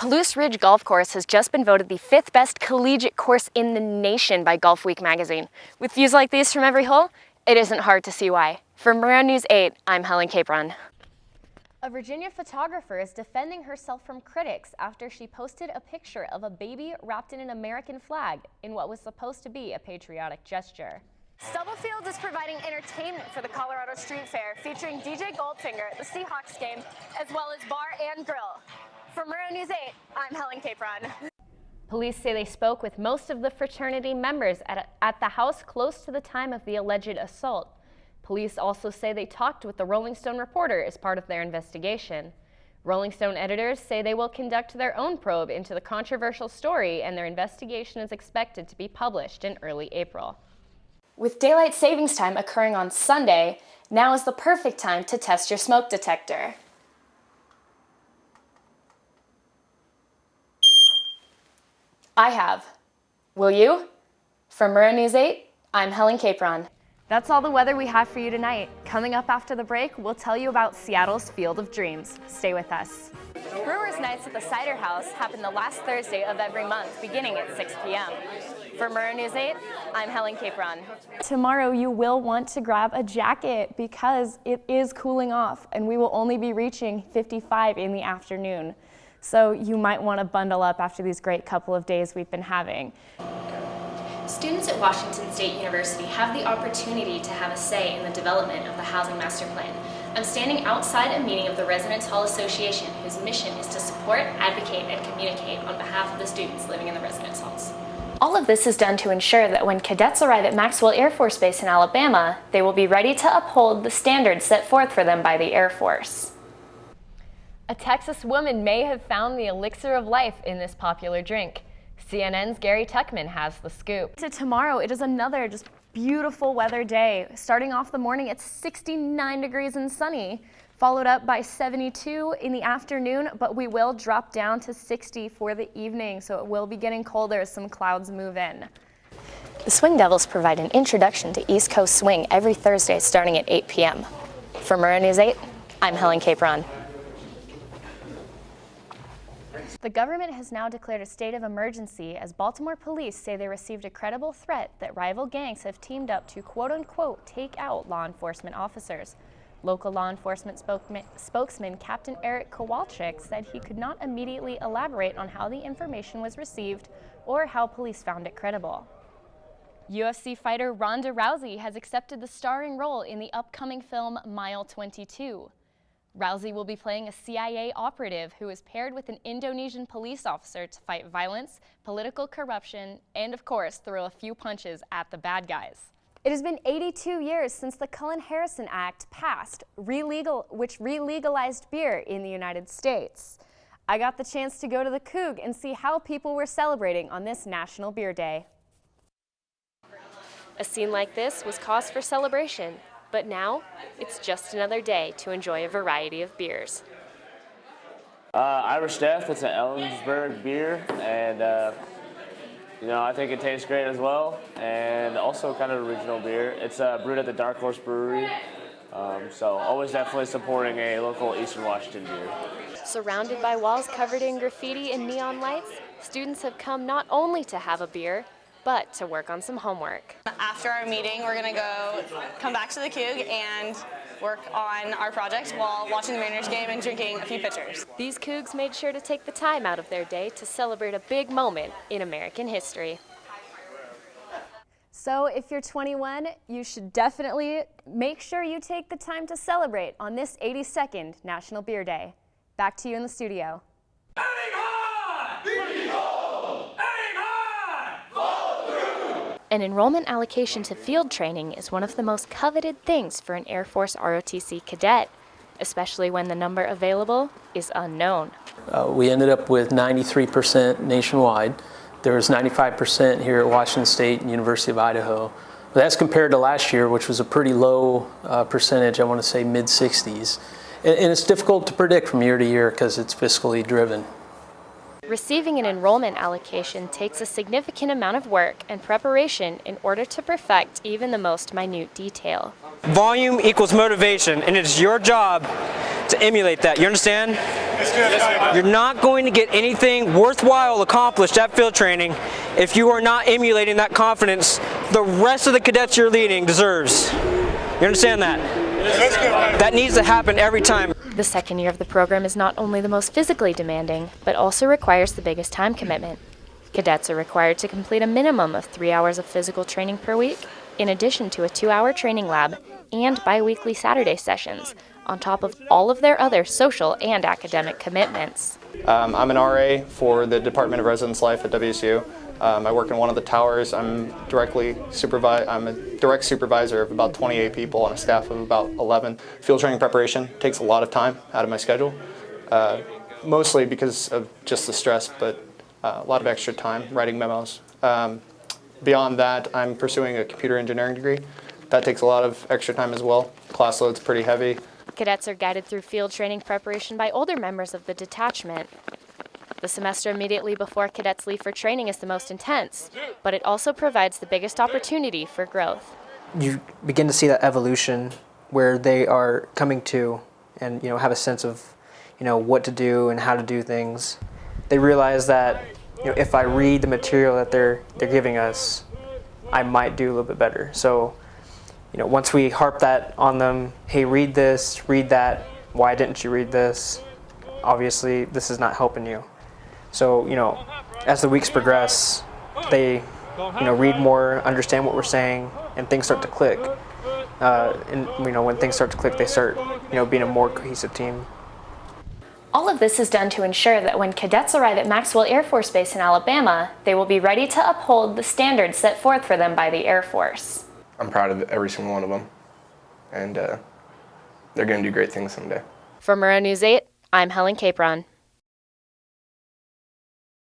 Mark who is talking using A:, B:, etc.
A: Palouse Ridge Golf Course has just been voted the 5th best collegiate course in the nation by Golf Week magazine. With views like these from every hole, it isn't hard to see why. For Maroon News 8, I'm Helen Capron. A Virginia photographer is defending herself from critics after she posted a picture of a baby wrapped in an American flag in what was supposed to be a patriotic gesture. Stubblefield is providing entertainment for the Colorado Street Fair, featuring DJ Goldfinger at the Seahawks game, as well as bar and grill. For Maroon News 8, I'm Helen Capron. Police say they spoke with most of the fraternity members at the house close to the time of the alleged assault. Police also say they talked with the Rolling Stone reporter as part of their investigation. Rolling Stone editors say they will conduct their own probe into the controversial story, and their investigation is expected to be published in early April. With daylight savings time occurring on Sunday, now is the perfect time to test your smoke detector. I have. Will you? For Maroon News 8, I'm Helen Capron. That's all the weather we have for you tonight. Coming up after the break, we'll tell you about Seattle's Field of Dreams. Stay with us. Brewers Nights at the Cider House happen the last Thursday of every month, beginning at 6 p.m. For Maroon News 8, I'm Helen Capron. Tomorrow you will want to grab a jacket because it is cooling off, and we will only be reaching 55 in the afternoon. So you might want to bundle up after these great couple of days we've been having. Students at Washington State University have the opportunity to have a say in the development of the Housing Master Plan. I'm standing outside a meeting of the Residence Hall Association, whose mission is to support, advocate, and communicate on behalf of the students living in the residence halls. All of this is done to ensure that when cadets arrive at Maxwell Air Force Base in Alabama, they will be ready to uphold the standards set forth for them by the Air Force. A Texas woman may have found the elixir of life in this popular drink. CNN's Gary Tuckman has the scoop. Tomorrow, it is another just beautiful weather day. Starting off the morning, it's 69 degrees and sunny, followed up by 72 in the afternoon, but we will drop down to 60 for the evening, so it will be getting colder as some clouds move in. The Swing Devils provide an introduction to East Coast swing every Thursday starting at 8 p.m. For Maroon News 8, I'm Helen Capron. The government has now declared a state of emergency as Baltimore police say they received a credible threat that rival gangs have teamed up to quote-unquote take out law enforcement officers. Local law enforcement spokesman Captain Eric Kowalczyk said he could not immediately elaborate on how the information was received or how police found it credible. UFC fighter Ronda Rousey has accepted the starring role in the upcoming film Mile 22. Rousey will be playing a CIA operative who is paired with an Indonesian police officer to fight violence, political corruption, and of course, throw a few punches at the bad guys. It has been 82 years since the Cullen-Harrison Act passed, which re-legalized beer in the United States. I got the chance to go to the Coug and see how people were celebrating on this National Beer Day. A scene like this was cause for celebration. But now, it's just another day to enjoy a variety of beers.
B: Irish Death, it's an Ellensburg beer, and I think it tastes great as well, and also kind of original beer. It's brewed at the Dark Horse Brewery, so always definitely supporting a local Eastern Washington beer.
A: Surrounded by walls covered in graffiti and neon lights, students have come not only to have a beer, but to work on some homework.
C: After our meeting, we're going to come back to the Coug and work on our project while watching the Mariners game and drinking a few pitchers.
A: These Cougs made sure to take the time out of their day to celebrate a big moment in American history. So if you're 21, you should definitely make sure you take the time to celebrate on this 82nd National Beer Day. Back to you in the studio. An enrollment allocation to field training is one of the most coveted things for an Air Force ROTC cadet, especially when the number available is unknown.
D: We ended up with 93% nationwide. There was 95% here at Washington State and University of Idaho. But that's compared to last year, which was a pretty low percentage, I want to say mid-60s. And it's difficult to predict from year to year because it's fiscally driven.
A: Receiving an enrollment allocation takes a significant amount of work and preparation in order to perfect even the most minute detail.
E: Volume equals motivation, and it's your job to emulate that. You understand? You're not going to get anything worthwhile accomplished at field training if you are not emulating that confidence the rest of the cadets you're leading deserves. You understand that? That needs to happen every time.
A: The second year of the program is not only the most physically demanding, but also requires the biggest time commitment. Cadets are required to complete a minimum of 3 hours of physical training per week, in addition to a 2-hour training lab and bi-weekly Saturday sessions, on top of all of their other social and academic commitments.
F: I'm an RA for the Department of Residence Life at WSU. I work in one of the towers. I'm a direct supervisor of about 28 people on a staff of about 11. Field training preparation takes a lot of time out of my schedule, mostly because of just the stress, but a lot of extra time writing memos. Beyond that, I'm pursuing a computer engineering degree. That takes a lot of extra time as well. Class load's pretty heavy.
A: Cadets are guided through field training preparation by older members of the detachment. The semester immediately before cadets leave for training is the most intense, but it also provides the biggest opportunity for growth.
G: You begin to see that evolution where they are coming to and have a sense of what to do and how to do things. They realize that if I read the material that they're giving us, I might do a little bit better. So once we harp that on them, hey, read this, read that, why didn't you read this? Obviously this is not helping you. So, as the weeks progress, they, read more, understand what we're saying, and things start to click. And when things start to click, they start, being a more cohesive team.
A: All of this is done to ensure that when cadets arrive at Maxwell Air Force Base in Alabama, they will be ready to uphold the standards set forth for them by the Air Force.
H: I'm proud of every single one of them, and they're going to do great things someday.
A: For Murrah News 8, I'm Helen Capron.